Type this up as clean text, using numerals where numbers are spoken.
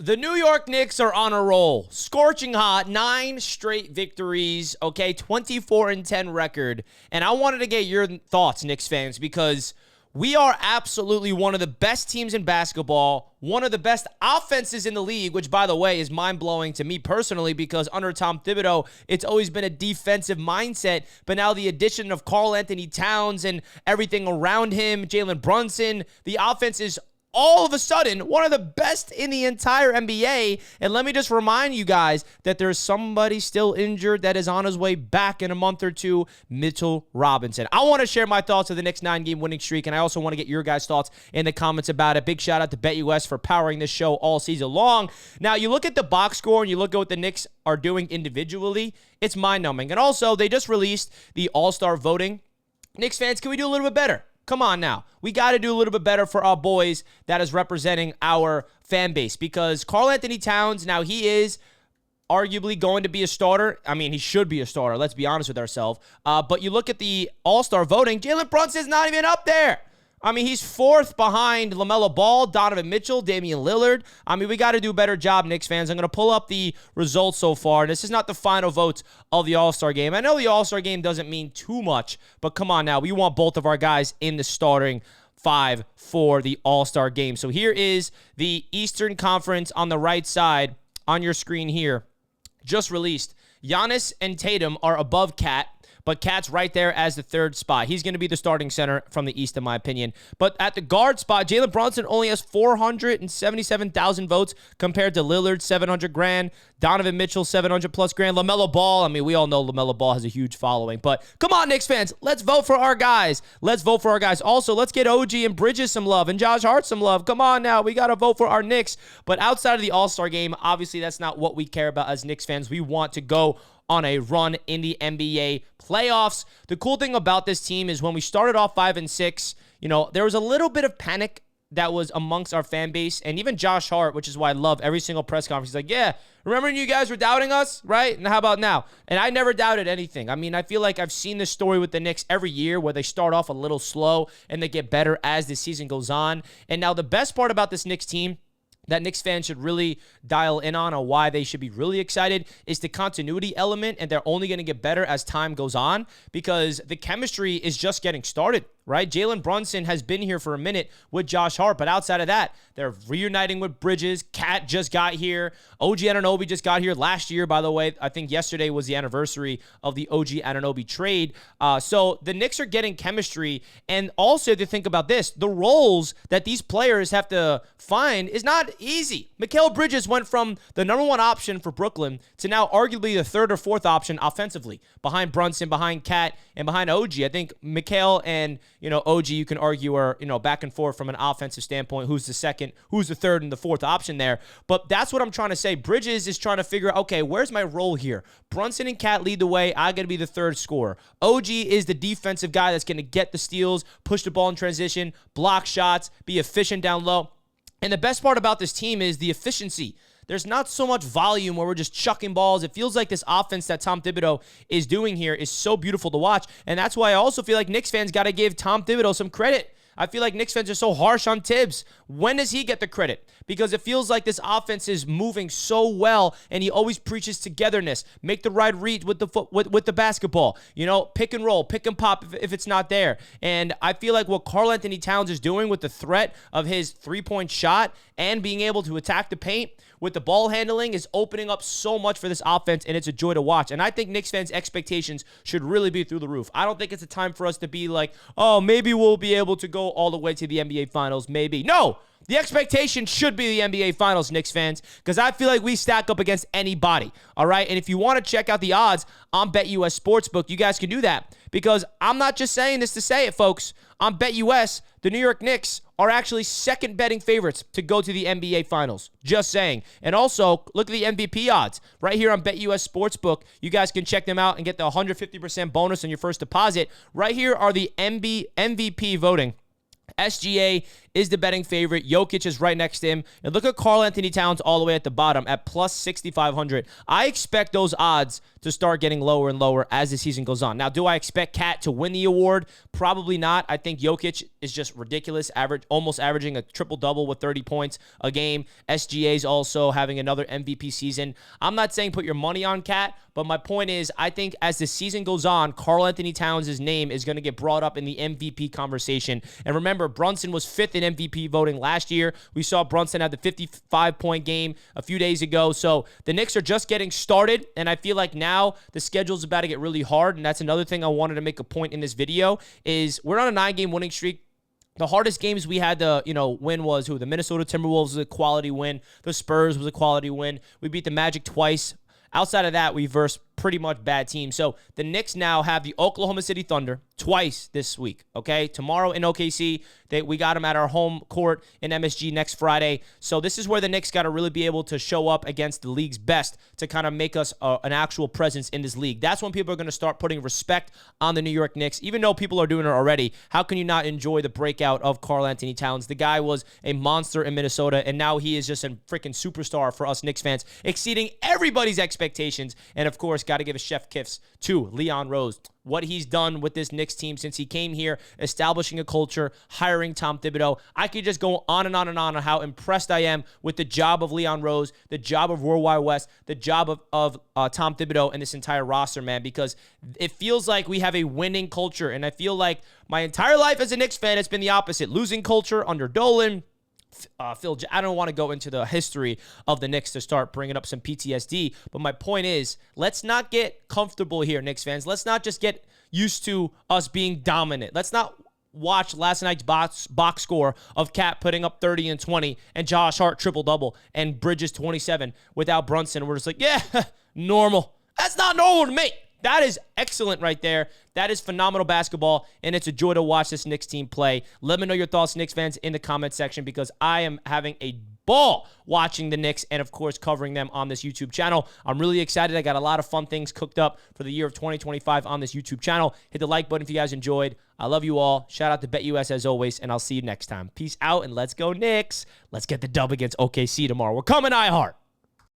The New York Knicks are on a roll. Scorching hot, 9 straight victories, okay, 24-10 record. And I wanted to get your thoughts, Knicks fans, because we are absolutely one of the best teams in basketball, one of the best offenses in the league, which, by the way, is mind-blowing to me personally because under Tom Thibodeau, it's always been a defensive mindset. But now the addition of Karl Anthony Towns and everything around him, Jalen Brunson, the offense is all of a sudden one of the best in the entire NBA. And let me just remind you guys that there's somebody still injured that is on his way back in a month or two, Mitchell Robinson. I want to share my thoughts of the Knicks 9-game winning streak, and I also want to get your guys' thoughts in the comments about it. Big shout out to BetUS for powering this show all season long. Now, you look at the box score and you look at what the Knicks are doing individually, it's mind-numbing. And also, they just released the AllStar Voting. Knicks fans, can we do a little bit better? Come on now. We got to do a little bit better for our boys that is representing our fan base because Karl Anthony Towns, now he is arguably going to be a starter. I mean, he should be a starter. Let's be honest with ourselves. But you look at the All-Star voting, Jalen Brunson's not even up there. I mean, he's 4th behind LaMelo Ball, Donovan Mitchell, Damian Lillard. I mean, we got to do a better job, Knicks fans. I'm going to pull up the results so far. This is not the final votes of the All-Star game. I know the All-Star game doesn't mean too much, but come on now. We want both of our guys in the starting 5 for the All-Star game. So here is the Eastern Conference on the right side on your screen here. Just released. Giannis and Tatum are above Cat. But Cat's right there as the 3rd spot. He's going to be the starting center from the East, in my opinion. But at the guard spot, Jalen Brunson only has 477,000 votes compared to Lillard, 700 grand. Donovan Mitchell, 700 plus grand. LaMelo Ball, I mean, we all know LaMelo Ball has a huge following. But come on, Knicks fans, let's vote for our guys. Let's vote for our guys. Also, let's get OG and Bridges some love and Josh Hart some love. Come on now, we got to vote for our Knicks. But outside of the All-Star game, obviously that's not what we care about as Knicks fans. We want to go on a run in the NBA playoffs. The cool thing about this team is when we started off 5-6, you know, there was a little bit of panic that was amongst our fan base, and even Josh Hart, which is why I love every single press conference. He's like, yeah, remember when you guys were doubting us, right? And how about now? And I never doubted anything. I mean, I feel like I've seen this story with the Knicks every year where they start off a little slow and they get better as the season goes on. And now the best part about this Knicks team that Knicks fans should really dial in on or why they should be really excited is the continuity element, and they're only going to get better as time goes on because the chemistry is just getting started, right? Jalen Brunson has been here for a minute with Josh Hart, but outside of that, they're reuniting with Bridges. Cat just got here. OG Anunoby just got here last year, by the way. I think yesterday was the anniversary of the OG Anunoby trade. So the Knicks are getting chemistry, and also to think about this, the roles that these players have to find is not easy. Mikal Bridges went from the number 1 option for Brooklyn to now arguably the 3rd or 4th option offensively behind Brunson, behind Cat, and behind OG. I think Mikal and, OG, you can argue are, back and forth from an offensive standpoint. Who's the 2nd, who's the 3rd, and the 4th option there. But that's what I'm trying to say. Bridges is trying to figure out, okay, where's my role here? Brunson and Cat lead the way. I got to be the 3rd scorer. OG is the defensive guy that's going to get the steals, push the ball in transition, block shots, be efficient down low. And the best part about this team is the efficiency. There's not so much volume where we're just chucking balls. It feels like this offense that Tom Thibodeau is doing here is so beautiful to watch. And that's why I also feel like Knicks fans got to give Tom Thibodeau some credit. I feel like Knicks fans are so harsh on Tibbs. When does he get the credit? Because it feels like this offense is moving so well, and he always preaches togetherness. Make the right read with the basketball. Pick and roll, pick and pop if it's not there. And I feel like what Karl Anthony Towns is doing with the threat of his 3-point shot and being able to attack the paint with the ball handling is opening up so much for this offense, and it's a joy to watch. And I think Knicks fans' expectations should really be through the roof. I don't think it's a time for us to be like, oh, maybe we'll be able to go all the way to the NBA Finals, maybe. No! The expectation should be the NBA Finals, Knicks fans, because I feel like we stack up against anybody, all right? And if you want to check out the odds on BetUS Sportsbook, you guys can do that, because I'm not just saying this to say it, folks. On BetUS, the New York Knicks are actually 2nd betting favorites to go to the NBA Finals. Just saying. And also, look at the MVP odds right here on BetUS Sportsbook. You guys can check them out and get the 150% bonus on your first deposit. Right here are the MVP voting. SGA is the betting favorite. Jokic is right next to him. And look at Karl Anthony Towns all the way at the bottom at plus 6,500. I expect those odds to start getting lower and lower as the season goes on. Now, do I expect Cat to win the award? Probably not. I think Jokic is just ridiculous, almost averaging a triple-double with 30 points a game. SGA's also having another MVP season. I'm not saying put your money on Cat, but my point is I think as the season goes on, Karl Anthony Towns' name is going to get brought up in the MVP conversation. And remember, Brunson was 5th in MVP voting last year. We saw Brunson have the 55-point game a few days ago. So the Knicks are just getting started, and I feel like now the schedule's about to get really hard, and that's another thing I wanted to make a point in this video is we're on a 9-game winning streak. The hardest games we had to, win was the Minnesota Timberwolves was a quality win. The Spurs was a quality win. We beat the Magic twice. Outside of that, we versed pretty much bad teams. So the Knicks now have the Oklahoma City Thunder twice this week, okay? Tomorrow in OKC, we got them at our home court in MSG next Friday. So this is where the Knicks got to really be able to show up against the league's best to kind of make us an actual presence in this league. That's when people are going to start putting respect on the New York Knicks. Even though people are doing it already, how can you not enjoy the breakout of Karl Anthony Towns? The guy was a monster in Minnesota, and now he is just a freaking superstar for us Knicks fans, exceeding everybody's expectations. And, of course, got to give a chef kiss to Leon Rose. What he's done with this Knicks team since he came here, establishing a culture, hiring Tom Thibodeau. I could just go on and on and on how impressed I am with the job of Leon Rose, the job of Worldwide West, the job of Tom Thibodeau and this entire roster, man, because it feels like we have a winning culture. And I feel like my entire life as a Knicks fan, it's been the opposite. Losing culture under Dolan. I don't want to go into the history of the Knicks to start bringing up some PTSD, but my point is, let's not get comfortable here, Knicks fans. Let's not just get used to us being dominant. Let's not watch last night's box score of Cat putting up 30 and 20 and Josh Hart triple-double and Bridges 27 without Brunson. We're just like, yeah, normal. That's not normal to me. That is excellent right there. That is phenomenal basketball, and it's a joy to watch this Knicks team play. Let me know your thoughts, Knicks fans, in the comment section because I am having a ball watching the Knicks and, of course, covering them on this YouTube channel. I'm really excited. I got a lot of fun things cooked up for the year of 2025 on this YouTube channel. Hit the like button if you guys enjoyed. I love you all. Shout out to BetUS as always, and I'll see you next time. Peace out, and let's go Knicks. Let's get the dub against OKC tomorrow. We're coming, iHeart.